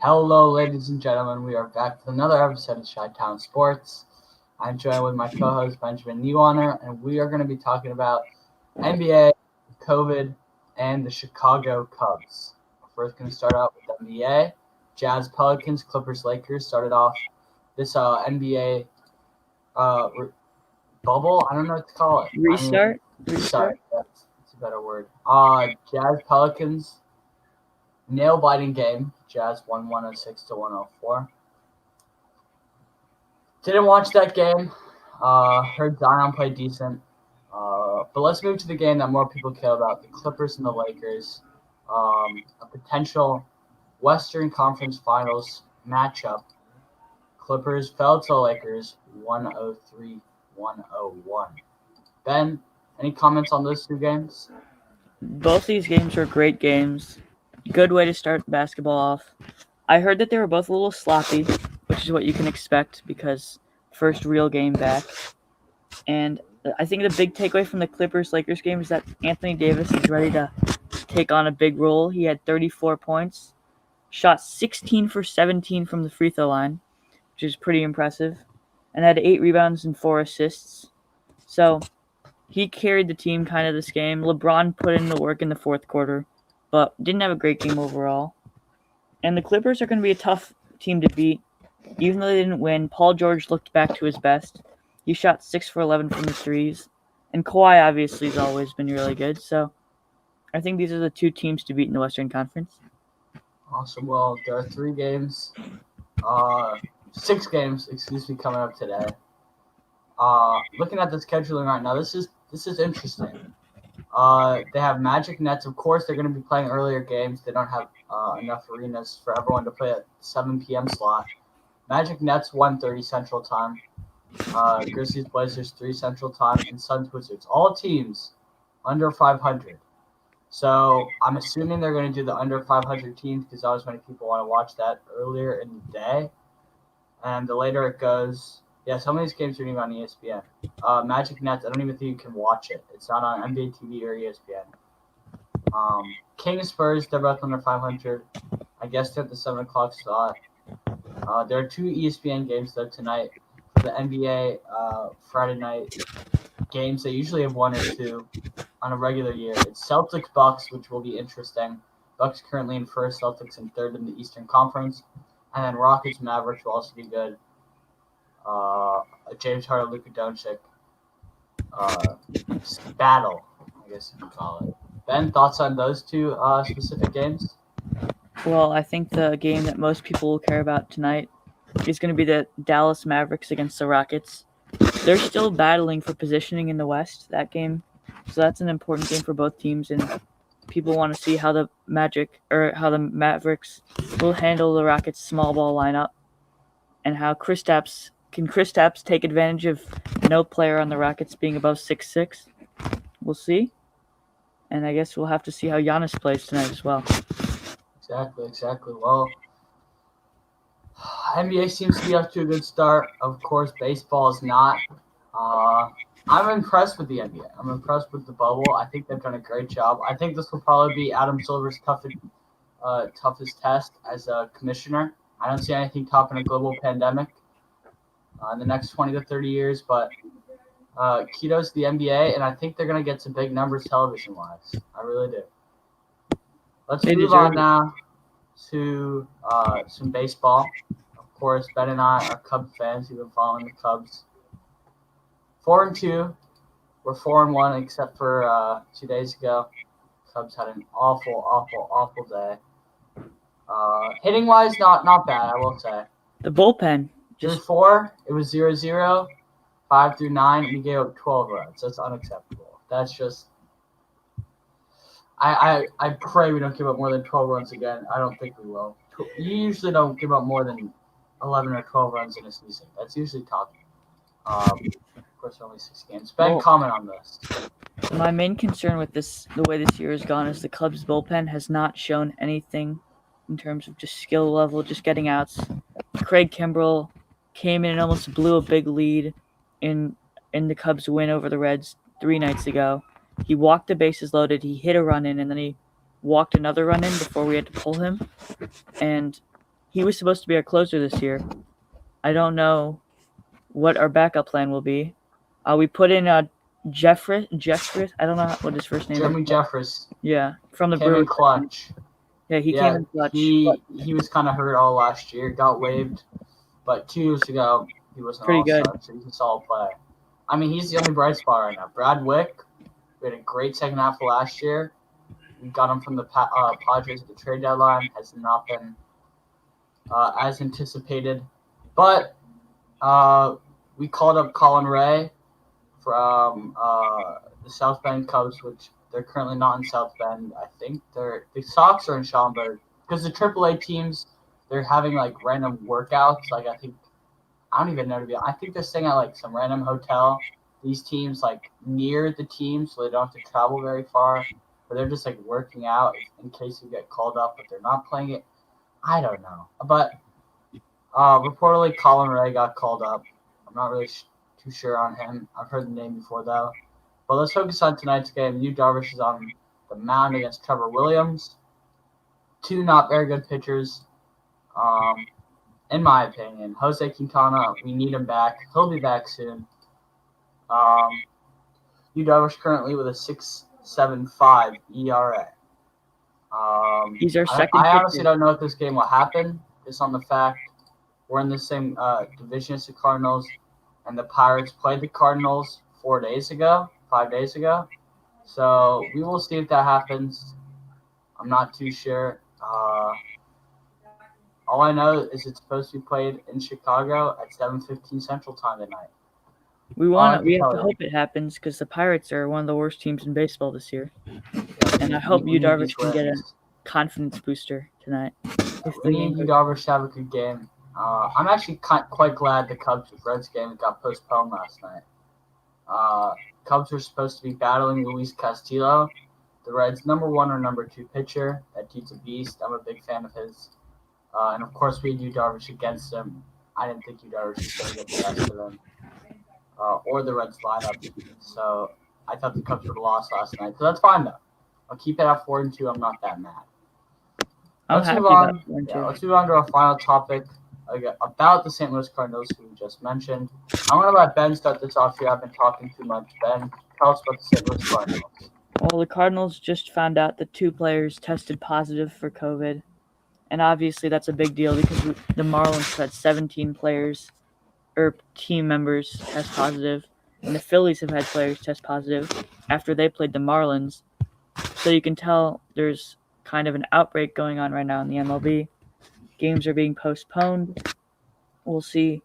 Hello, ladies and gentlemen. We are back with another episode of Chi-Town Sports. I'm joined with my co-host Benjamin Neuwanner, and we are going to be talking about NBA, COVID, and the Chicago Cubs. We're first going to start out with NBA. Jazz, Pelicans, Clippers, Lakers started off this NBA bubble. I don't know what to call it. Restart. Sorry, that's a better word. Jazz, Pelicans. Nail-biting game. Jazz won 106 to 104. Didn't watch that game. Heard Zion play decent. But let's move to the game that more people care about, the Clippers and the Lakers. A potential Western Conference Finals matchup. Clippers fell to the Lakers 103-101. Ben, any comments on those two games? Both these games were great games. Good way to start basketball off. I heard that they were both a little sloppy, which is what you can expect because first real game back. And I think the big takeaway from the Clippers-Lakers game is that Anthony Davis is ready to take on a big role. He had 34 points, shot 16 for 17 from the free throw line, which is pretty impressive, and had 8 rebounds and 4 assists. So he carried the team kind of this game. LeBron put in the work in the fourth quarter, but didn't have a great game overall. And the Clippers are going to be a tough team to beat. Even though they didn't win, Paul George looked back to his best. He shot 6 for 11 from the threes. And Kawhi obviously has always been really good. So I think these are the two teams to beat in the Western Conference. Awesome. Well, there are 6 games, coming up today. Looking at the scheduling right now, this is interesting. They have Magic Nets. Of course, they're going to be playing earlier games. They don't have enough arenas for everyone to play at 7 p.m. slot. Magic Nets 1:30 Central Time. Grizzlies Blazers 3 Central Time, and Suns Wizards. All teams under 500. So I'm assuming they're going to do the under 500 teams because always many people want to watch that earlier in the day. And the later it goes, some of these games are even on ESPN. Magic Nets, I don't even think you can watch it. It's not on NBA TV or ESPN. Kings Spurs, they're both under 500. I guess they're at the 7 o'clock slot. There are 2 ESPN games though tonight for the NBA Friday night games. They usually have 1 or 2 on a regular year. It's Celtics Bucks, which will be interesting. Bucks currently in first, Celtics in third in the Eastern Conference, and then Rockets Mavericks will also be good. James Harden, Luka Doncic battle, I guess you could call it. Ben, thoughts on those 2 specific games? Well, I think the game that most people will care about tonight is going to be the Dallas Mavericks against the Rockets. They're still battling for positioning in the West, that game. So that's an important game for both teams, and people want to see how the Mavericks will handle the Rockets' small ball lineup and how Kristaps take advantage of no player on the Rockets being above 6'6". We'll see. And I guess we'll have to see how Giannis plays tonight as well. Exactly. Well, NBA seems to be up to a good start. Of course, baseball is not. I'm impressed with the NBA. I'm impressed with the bubble. I think they've done a great job. I think this will probably be Adam Silver's toughest test as a commissioner. I don't see anything topping a global pandemic in the next 20 to 30 years, but kudos to the NBA, and I think they're going to get some big numbers television-wise. I really do. Let's move on now to some baseball. Of course, Ben and I are Cubs fans. We've been following the Cubs. 4-2. We're 4-1, except for 2 days ago. Cubs had an awful day. Hitting-wise, not bad, I will say. The bullpen. Through 4, it was 0-0. 5 through 9, we gave up 12 runs. That's unacceptable. That's just I pray we don't give up more than 12 runs again. I don't think we will. You usually don't give up more than 11 or 12 runs in a season. That's usually top. Of course, only 6 games. Ben, comment on this. My main concern with the way this year has gone, is the Cubs' bullpen has not shown anything in terms of just skill level, just getting outs. Craig Kimbrell came in and almost blew a big lead in the Cubs' win over the Reds 3 nights ago. He walked the bases loaded, he hit a run in, and then he walked another run in before we had to pull him. And he was supposed to be our closer this year. I don't know what our backup plan will be. We put in Jeffress. I don't know what his first name Jeremy is. Jeffress Yeah, from the came in Brewers. clutch. Yeah, he came Yeah, in clutch. he was kind of hurt all last year, got waived, but 2 years ago he was an Pretty good. all-star, so he's a solid player. I mean, he's the only bright spot right now. Brad Wick, we had a great second half of last year. We got him from the Padres at the trade deadline. Has not been as anticipated, but we called up Colin Ray from the South Bend Cubs, which they're currently not in South Bend. I think the Sox are in Schaumburg because the AAA teams, they're having like random workouts. Like I don't even know to be. I think they're staying at like some random hotel. These teams like near the team, so they don't have to travel very far. But they're just like working out in case you get called up, but they're not playing it. I don't know, but reportedly Colin Ray got called up. I'm not really too sure on him. I've heard the name before though. But let's focus on tonight's game. Yu Darvish is on the mound against Trevor Williams. 2 not very good pitchers, in my opinion. Jose Quintana, we need him back. He'll be back soon. Yu Darvish currently with a 6.75 ERA. He's our second I pitcher. honestly don't know if this game will happen, just on the fact we're in the same division as the Cardinals, and the Pirates played the Cardinals 5 days ago. So we will see if that happens. I'm not too sure. All I know is it's supposed to be played in Chicago at 7:15 Central Time tonight. We have to hope it happens because the Pirates are one of the worst teams in baseball this year. And I hope Yu Darvish can get a confidence booster tonight. We need Yu Darvish to have a good game. I'm actually quite glad the Cubs-Reds game got postponed last night. Cubs were supposed to be battling Luis Castillo, the Reds' number 1 or number 2 pitcher. That dude's a beast. I'm a big fan of his. And of course, we had Yu Darvish against him. I didn't think Yu Darvish was going to get the best of him, or the Reds lineup. So I thought the Cubs would have lost last night. So that's fine though. I'll keep it at 4-2. I'm not that mad. Let's move on to our final topic about the St. Louis Cardinals, who we just mentioned. I'm going to let Ben start this off here. I've been talking too much. Ben, tell us about the St. Louis Cardinals. Well, the Cardinals just found out that 2 players tested positive for COVID. And obviously that's a big deal because the Marlins had 17 players or team members test positive. And the Phillies have had players test positive after they played the Marlins. So you can tell there's kind of an outbreak going on right now in the MLB. Games are being postponed. We'll see.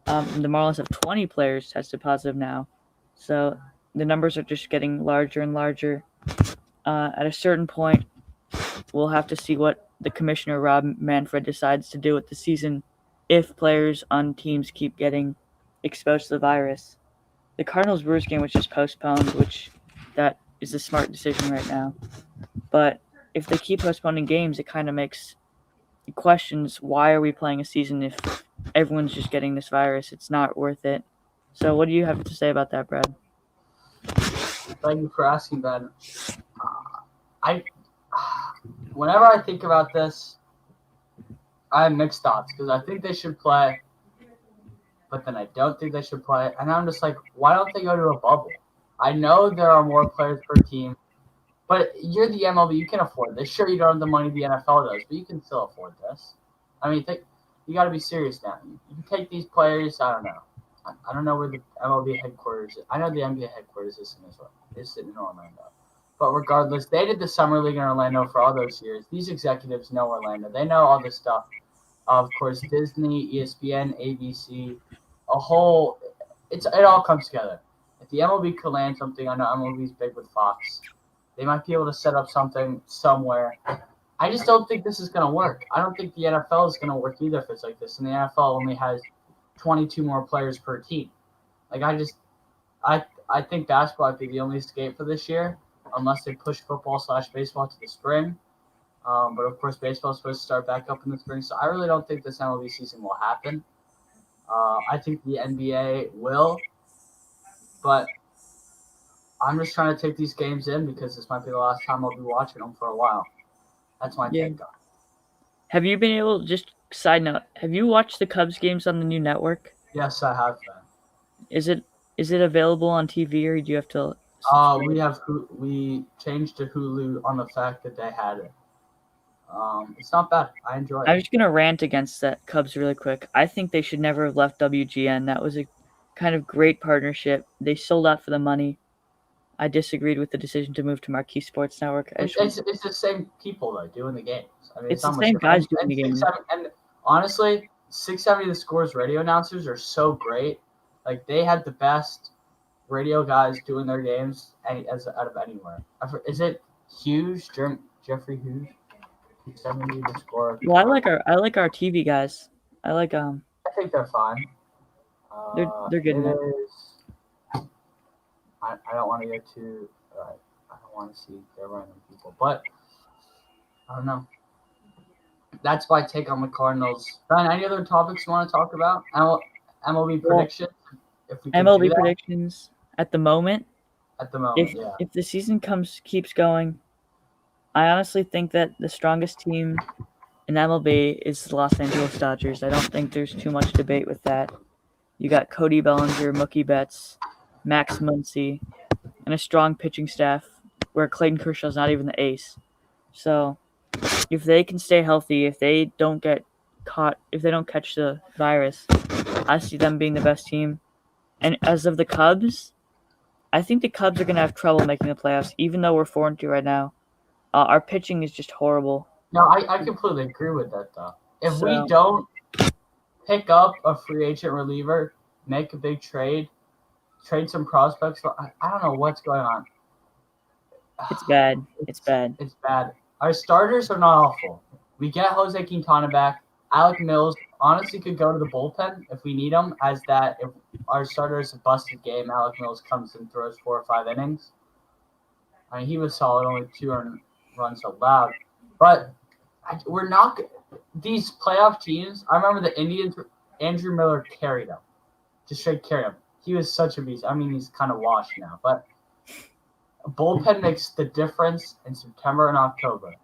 The Marlins have 20 players tested positive now. So the numbers are just getting larger and larger. At a certain point, we'll have to see what the commissioner, Rob Manfred, decides to do with the season if players on teams keep getting exposed to the virus. The Cardinals-Brewers game was just postponed, which that is a smart decision right now. But if they keep postponing games, it kind of makes questions, why are we playing a season if everyone's just getting this virus? It's not worth it. So what do you have to say about that, Brad? Thank you for asking, Ben. Whenever I think about this, I have mixed thoughts because I think they should play, but then I don't think they should play. And I'm just like, why don't they go to a bubble? I know there are more players per team, but you're the MLB. You can afford this. Sure, you don't have the money the NFL does, but you can still afford this. I mean, you got to be serious now. You can take these players. I don't know. I don't know where the MLB headquarters is. I know the NBA headquarters is in Israel. It's in Orlando. But regardless, they did the Summer League in Orlando for all those years. These executives know Orlando. They know all this stuff. Of course, Disney, ESPN, ABC, it all comes together. If the MLB could land something, I know MLB's big with Fox. They might be able to set up something somewhere. I just don't think this is going to work. I don't think the NFL is going to work either if it's like this. And the NFL only has 22 more players per team. Like I think basketball would be the only escape for this year, unless they push football/baseball to the spring. But of course, baseball is supposed to start back up in the spring, so I really don't think this MLB season will happen. I think the NBA will, but I'm just trying to take these games in because this might be the last time I'll be watching them for a while. That's my take on it. Have you been able, just Side note: have you watched the Cubs games on the new network? Yes, I have been. Is it available on TV or do you have to subscribe? We changed to Hulu on the fact that they had it. It's not bad. I enjoy I'm it. just gonna rant against that Cubs really quick. I think they should never have left WGN. That was a kind of great partnership. They sold out for the money. I disagreed with the decision to move to Marquee Sports Network. It's the same people though doing the games. I mean, It's it's the not much same different. guys doing the game. And honestly, 670 The Scores radio announcers are so great. Like they had the best radio guys doing their games as out of anywhere. Is it Hughes, Jeffrey Hughes? 670 The Score. Well, I like our TV guys. I like I think they're fine. they're good It enough. is. I don't want to get too. I don't want to see their random people, but I don't know. That's my take on the Cardinals. Ben, any other topics you want to talk about? MLB Well, predictions, if we can do MLB that predictions at the moment. at the moment. Yeah. If the season keeps going, I honestly think that the strongest team in MLB is the Los Angeles Dodgers. I don't think there's too much debate with that. You got Cody Bellinger, Mookie Betts, Max Muncy, and a strong pitching staff where Clayton Kershaw's not even the ace. So if they can stay healthy, if they don't get caught, if they don't catch the virus, I see them being the best team. And as of the Cubs, I think the Cubs are going to have trouble making the playoffs, even though we're 4-2 right now. Our pitching is just horrible. No, I completely agree with that though. If we So- don't pick up a free agent reliever, make a big trade some prospects. I don't know what's going on. It's bad. It's bad. It's bad. Our starters are not awful. We get Jose Quintana back. Alec Mills honestly could go to the bullpen if we need him. As that, if our starter is a busted game, Alec Mills comes and throws 4 or 5 innings. I mean, he was solid, only 2 runs allowed. But we're not these playoff teams. I remember the Indians. Andrew Miller carried them, just straight carried them. He was such a beast. I mean, he's kind of washed now, but a bullpen makes the difference in September and October.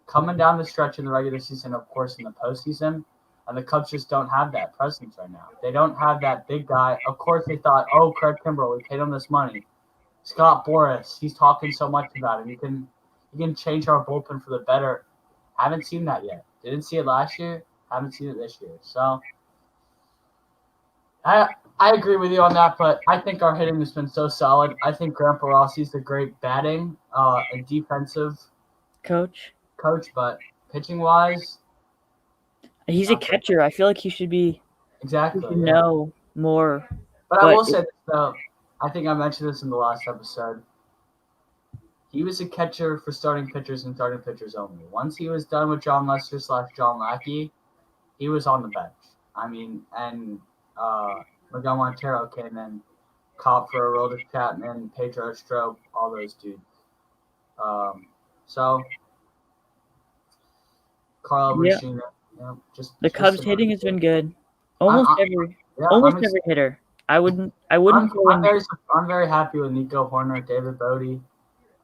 Coming down the stretch in the regular season, of course, in the postseason, and the Cubs just don't have that presence right now. They don't have that big guy. Of course, they thought, oh, Craig Kimbrell, we paid him this money. Scott Boras, he's talking so much about him. You can change our bullpen for the better. Haven't seen that yet. Didn't see it last year. Haven't seen it this year. So I agree with you on that, but I think our hitting has been so solid. I think Grandpa Rossi's a great batting and defensive Coach, coach, but pitching wise, he's a catcher. I feel like he should be. exactly. He should know more. But I will say this, though. I think I mentioned this in the last episode. He was a catcher for starting pitchers and starting pitchers only. Once he was done with John Lester / John Lackey, he was on the bench. I mean, and Miguel Montero came in, caught for Aroldis Chapman, Pedro Strop, all those dudes. So, Carl Machina, just the Cubs hitting has been good. Almost every hitter. I wouldn't I'm very happy with Nico Horner, David Bodie,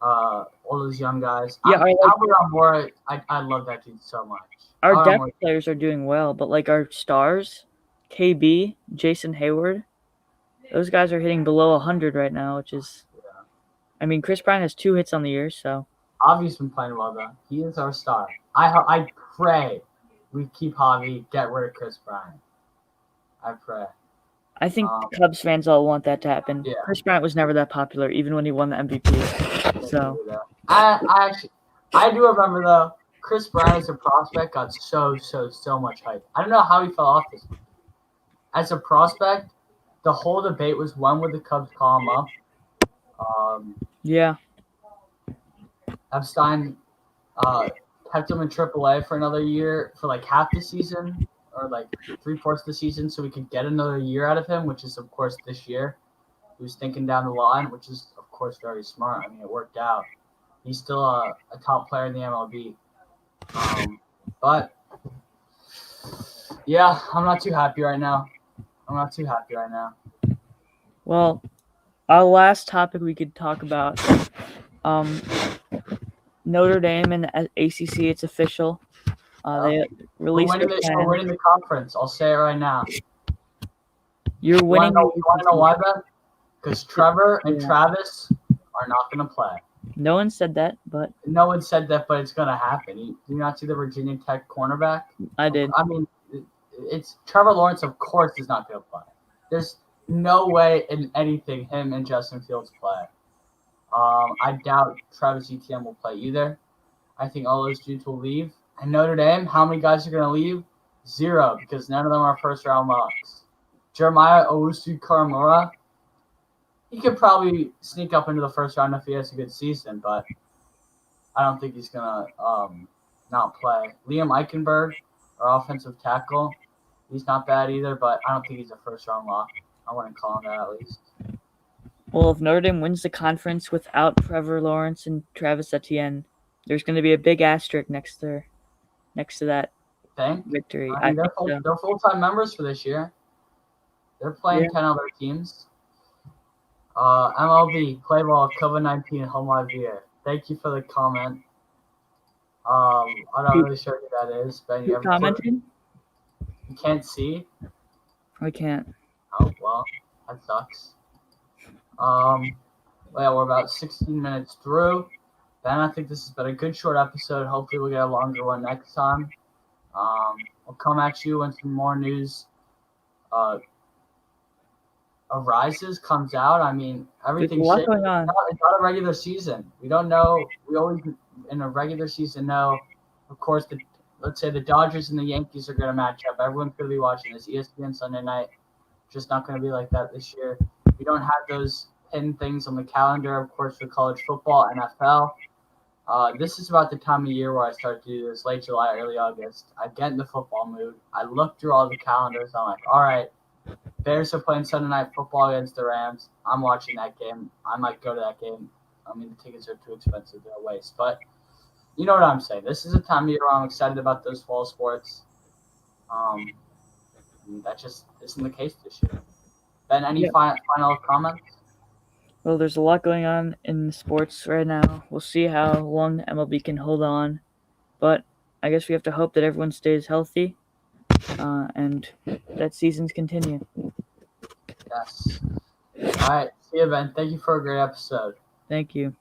all those young guys. Yeah, Albert Almora, I love that dude so much. Our depth players are doing well, but like our stars, KB, Jason Hayward, those guys are hitting below 100 right now, which is, I mean, Chris Bryant has 2 hits on the year, so. Javi's been playing well though. He is our star. I pray we keep Javi, get rid of Chris Bryant. I pray. I think Cubs fans all want that to happen. Yeah. Chris Bryant was never that popular, even when he won the MVP. So I do remember though, Chris Bryant as a prospect got so much hype. I don't know how he fell off this week. As a prospect, the whole debate was when would the Cubs call him up. Yeah. Epstein kept him in AAA for another year, for like half the season, or like 3/4 of the season, so we could get another year out of him, which is, of course, this year. He was thinking down the line, which is, of course, very smart. I mean, it worked out. He's still a top player in the MLB. But, yeah, I'm not too happy right now. Well, our last topic we could talk about, Notre Dame and the ACC, it's official. They We're released winning, their we're plan. winning the conference. I'll say it right now. You're You want winning. to know why, Ben? Because Trevor and Yeah. Travis are not going to play. No one said that, but No one said that, but it's going to happen. Do you not see the Virginia Tech cornerback? I did. I mean, it's Trevor Lawrence, of course, is not going to play. There's no way in anything him and Justin Fields play. I doubt Travis Etienne will play either. I think all those dudes will leave. And Notre Dame, how many guys are going to leave? 0, because none of them are first-round locks. Jeremiah Owusu-Koramoah, he could probably sneak up into the first round if he has a good season, but I don't think he's going to not play. Liam Eichenberg, our offensive tackle, he's not bad either, but I don't think he's a first-round lock. I wouldn't call him that at least. Well, if Notre Dame wins the conference without Trevor Lawrence and Travis Etienne, there's going to be a big asterisk next to that victory. I mean, think so. they're full-time members for this year. They're playing 10 other teams. MLB, play ball, COVID-19, home live year. Thank you for the comment. I'm not really sure who that is. Ben, you Who have commented? You can't see? I can't. Oh, well, that sucks. Well, yeah, we're about 16 minutes through. Ben, I think this has been a good short episode. Hopefully we'll get a longer one next time. We'll come at you when some more news arises, comes out. I mean, everything's There's a lot going on. It's not a regular season. We don't know. We always, in a regular season, know, of course, let's say the Dodgers and the Yankees are going to match up. Everyone's going to be watching this. ESPN Sunday night. Just not going to be like that this year. We don't have those pin things on the calendar, of course, for college football, NFL. This is about the time of year where I start to do this, late July, early August. I get in the football mood. I look through all the calendars. I'm like, all right, Bears are playing Sunday Night Football against the Rams. I'm watching that game. I might go to that game. I mean, the tickets are too expensive. They're a waste. But you know what I'm saying. This is a time of year where I'm excited about those fall sports. That just isn't the case this year. Ben, any final comments? Well, there's a lot going on in sports right now. We'll see how long the MLB can hold on. But I guess we have to hope that everyone stays healthy and that seasons continue. Yes. All right. See you, Ben. Thank you for a great episode. Thank you.